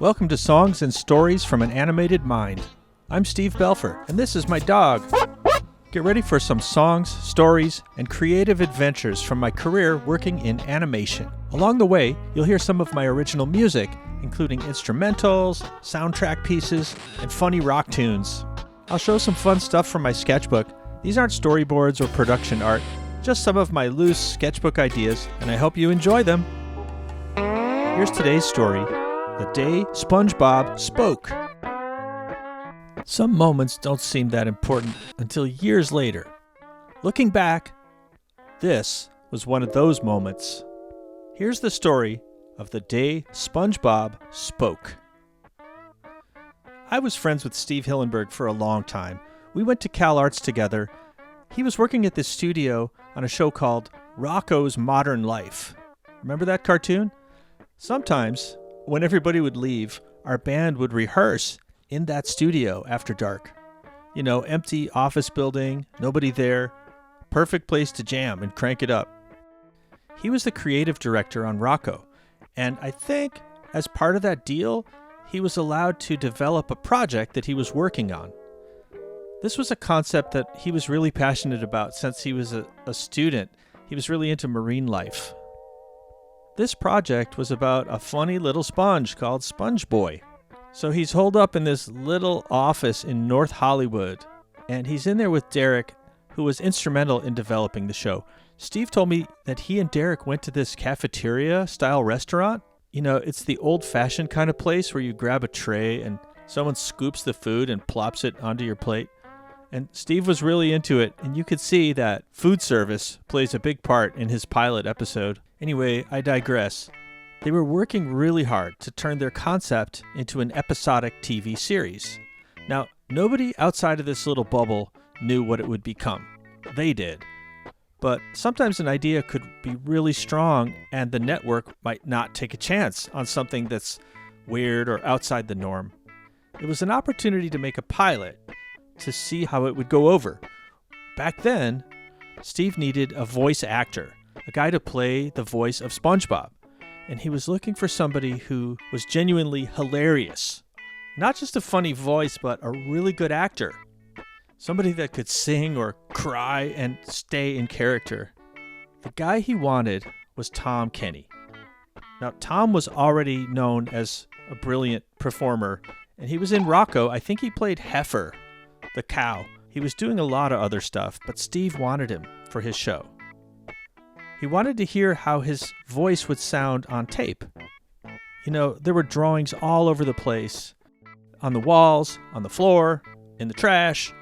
Welcome to Songs and Stories from an Animated Mind. I'm Steve Belfer, and this is my dog. Get ready for some songs, stories, and creative adventures from my career working in animation. Along the way, you'll hear some of my original music, including instrumentals, soundtrack pieces, and funny rock tunes. I'll show some fun stuff from my sketchbook. These aren't storyboards or production art, just some of my loose sketchbook ideas, and I hope you enjoy them. Here's today's story, The Day SpongeBob Spoke. Some moments don't seem that important until years later. Looking back, this was one of those moments. Here's the story of the day SpongeBob spoke. I was friends with Steve Hillenburg for a long time. We went to Cal Arts together. He was working at this studio on a show called Rocko's Modern Life. Remember that cartoon? Sometimes, when everybody would leave, our band would rehearse in that studio after dark. You know, empty office building, nobody there. Perfect place to jam and crank it up. He was the creative director on Rocko, and I think as part of that deal, he was allowed to develop a project that he was working on. This was a concept that he was really passionate about since he was a student. He was really into marine life. This project was about a funny little sponge called Sponge Boy. So he's holed up in this little office in North Hollywood, and he's in there with Derek, who was instrumental in developing the show. Steve told me that he and Derek went to this cafeteria-style restaurant. You know, it's the old-fashioned kind of place where you grab a tray and someone scoops the food and plops it onto your plate. And Steve was really into it, and you could see that food service plays a big part in his pilot episode. Anyway, I digress. They were working really hard to turn their concept into an episodic TV series. Now, nobody outside of this little bubble knew what it would become. They did. But sometimes an idea could be really strong and the network might not take a chance on something that's weird or outside the norm. It was an opportunity to make a pilot to see how it would go over. Back then, Steve needed a voice actor, a guy to play the voice of SpongeBob. And he was looking for somebody who was genuinely hilarious. Not just a funny voice, but a really good actor. Somebody that could sing or cry and stay in character. The guy he wanted was Tom Kenny. Now, Tom was already known as a brilliant performer, and he was in Rocko. I think he played Heifer, the cow. He was doing a lot of other stuff, but Steve wanted him for his show. He wanted to hear how his voice would sound on tape. You know, there were drawings all over the place. On the walls, on the floor, in the trash.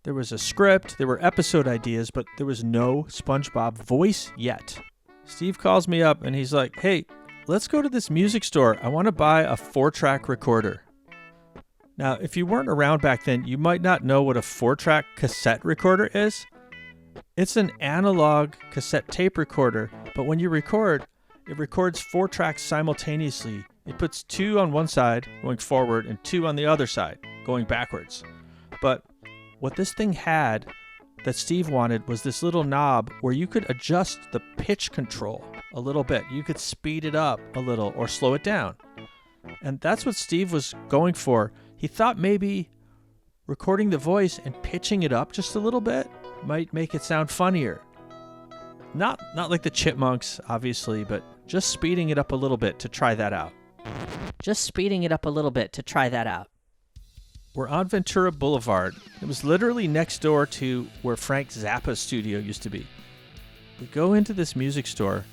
There was a script, there were episode ideas, but there was no SpongeBob voice yet. Steve calls me up and he's like, "Hey, let's go to this music store. I want to buy a 4-track recorder." Now, if you weren't around back then, you might not know what a 4-track cassette recorder is. It's an analog cassette tape recorder, but when you record, it records 4 tracks simultaneously. It puts 2 on one side, going forward, and 2 on the other side, going backwards. But what this thing had that Steve wanted was this little knob where you could adjust the pitch control a little bit. You could speed it up a little or slow it down. And that's what Steve was going for. He thought maybe recording the voice and pitching it up just a little bit might make it sound funnier. Not like the Chipmunks, obviously, but just speeding it up a little bit to try that out. We're on Ventura Boulevard. It was literally next door to where Frank Zappa's studio used to be. We go into this music store,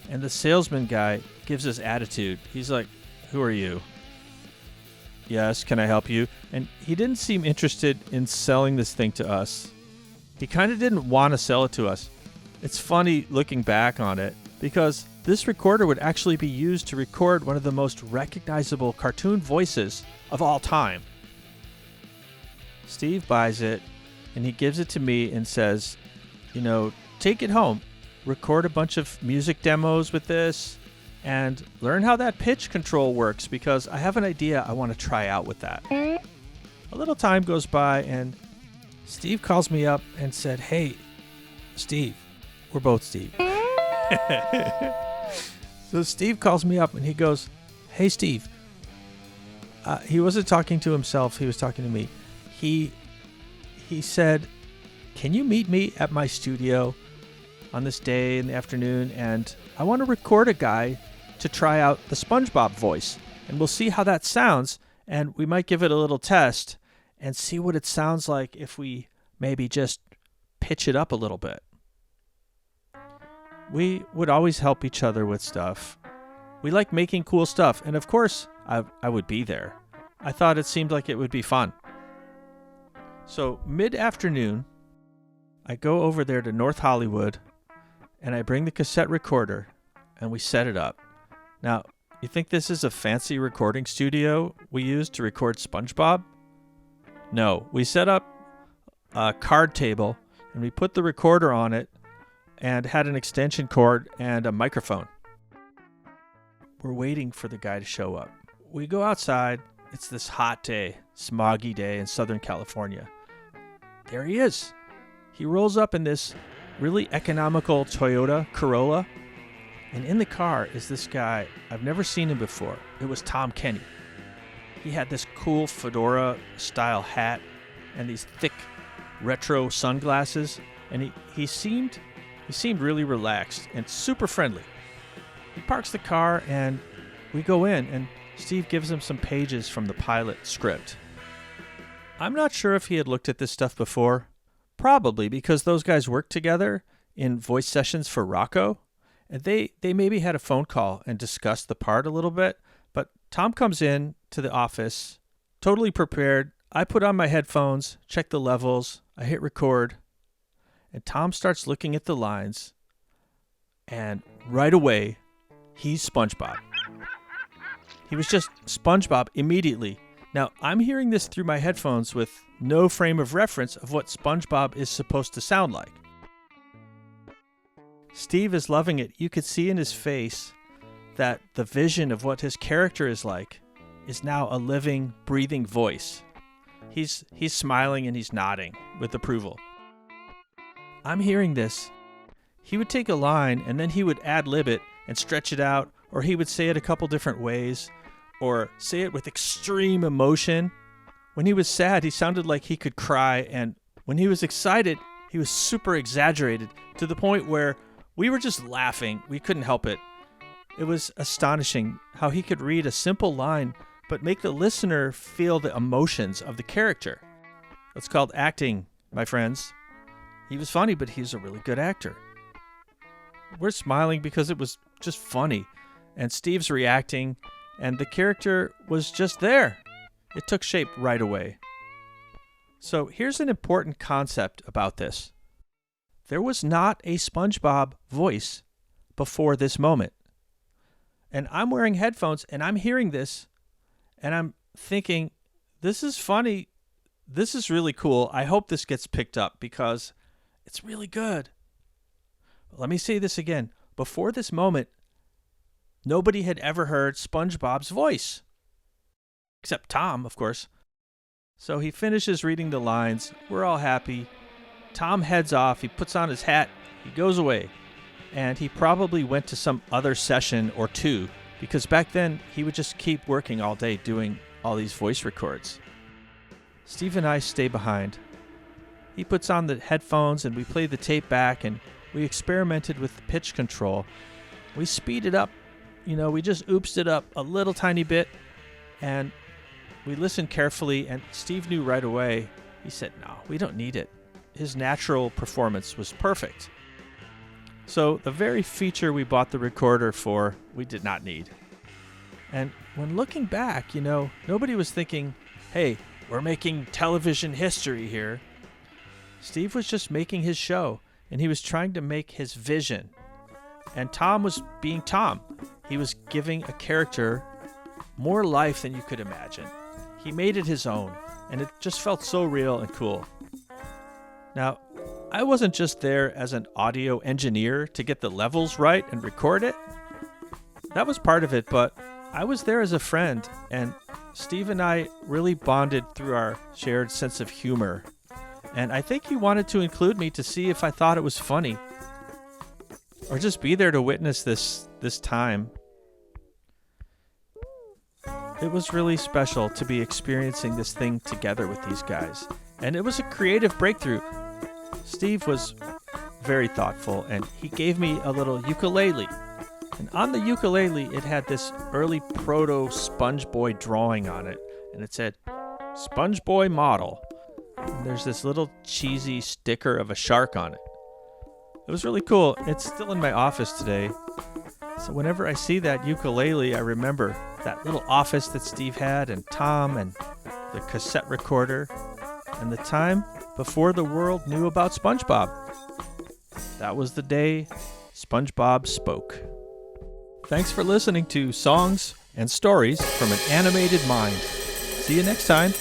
and the salesman guy gives us attitude. He's like, "Who are you?" "Yes, can I help you?" And he didn't seem interested in selling this thing to us. He kind of didn't want to sell it to us. It's funny looking back on it because this recorder would actually be used to record one of the most recognizable cartoon voices of all time. Steve buys it and he gives it to me and says, "You know, take it home, record a bunch of music demos with this and learn how that pitch control works because I have an idea I want to try out with that." A little time goes by and Steve calls me up and said, "Hey, Steve." We're both Steve. So Steve calls me up and he goes, "Hey, Steve, He wasn't talking to himself. He was talking to me. He said, "Can you meet me at my studio on this day in the afternoon? And I want to record a guy to try out the SpongeBob voice. And we'll see how that sounds. And we might give it a little test and see what it sounds like if we maybe just pitch it up a little bit." We would always help each other with stuff. We like making cool stuff. And of course, I would be there. I thought it seemed like it would be fun. So mid-afternoon, I go over there to North Hollywood and I bring the cassette recorder and we set it up. Now, you think this is a fancy recording studio we use to record SpongeBob? No, we set up a card table and we put the recorder on it and had an extension cord and a microphone. We're waiting for the guy to show up. We go outside. It's this hot day, smoggy day in Southern California. There he is. He rolls up in this really economical Toyota Corolla. And in the car is this guy. I've never seen him before. It was Tom Kenny. He had this cool fedora-style hat and these thick retro sunglasses. And he seemed really relaxed and super friendly. He parks the car and we go in and Steve gives him some pages from the pilot script. I'm not sure if he had looked at this stuff before. Probably because those guys worked together in voice sessions for Rocco. And they maybe had a phone call and discussed the part a little bit. But Tom comes in to the office, totally prepared. I put on my headphones, check the levels. I hit record. And Tom starts looking at the lines. And right away, he's SpongeBob. He was just SpongeBob immediately. Now, I'm hearing this through my headphones with no frame of reference of what SpongeBob is supposed to sound like. Steve is loving it. You could see in his face that the vision of what his character is like is now a living, breathing voice. He's smiling and he's nodding with approval. I'm hearing this. He would take a line and then he would ad-lib it and stretch it out, or he would say it a couple different ways, or say it with extreme emotion. When he was sad, he sounded like he could cry, and when he was excited, he was super exaggerated to the point where we were just laughing. We couldn't help it. It was astonishing how he could read a simple line but make the listener feel the emotions of the character. That's called acting, my friends. He was funny, but he's a really good actor. We're smiling because it was just funny, and Steve's reacting, and the character was just there. It took shape right away. So here's an important concept about this. There was not a SpongeBob voice before this moment. And I'm wearing headphones, and I'm hearing this, and I'm thinking, this is funny. This is really cool. I hope this gets picked up because it's really good. Let me say this again. Before this moment, nobody had ever heard SpongeBob's voice. Except Tom, of course. So he finishes reading the lines. We're all happy. Tom heads off. He puts on his hat. He goes away. And he probably went to some other session or two, because back then he would just keep working all day doing all these voice records. Steve and I stay behind. He puts on the headphones and we play the tape back and we experimented with the pitch control. We speed it up. We just oopsed it up a little tiny bit and we listened carefully, and Steve knew right away. He said, no, we don't need it. His natural performance was perfect. So the very feature we bought the recorder for, we did not need. And when looking back, nobody was thinking, hey, we're making television history here. Steve was just making his show, and he was trying to make his vision. And Tom was being Tom. He was giving a character more life than you could imagine. He made it his own, and it just felt so real and cool. Now, I wasn't just there as an audio engineer to get the levels right and record it. That was part of it, but I was there as a friend, and Steve and I really bonded through our shared sense of humor. And I think he wanted to include me to see if I thought it was funny, or just be there to witness this time. It was really special to be experiencing this thing together with these guys. And it was a creative breakthrough. Steve was very thoughtful, and he gave me a little ukulele. And on the ukulele, it had this early proto SpongeBoy drawing on it. And it said, SpongeBoy model. And there's this little cheesy sticker of a shark on it. It was really cool. It's still in my office today. So whenever I see that ukulele, I remember that little office that Steve had, and Tom, and the cassette recorder, and the time before the world knew about SpongeBob. That was the day SpongeBob spoke. Thanks for listening to Songs and Stories from an Animated Mind. See you next time.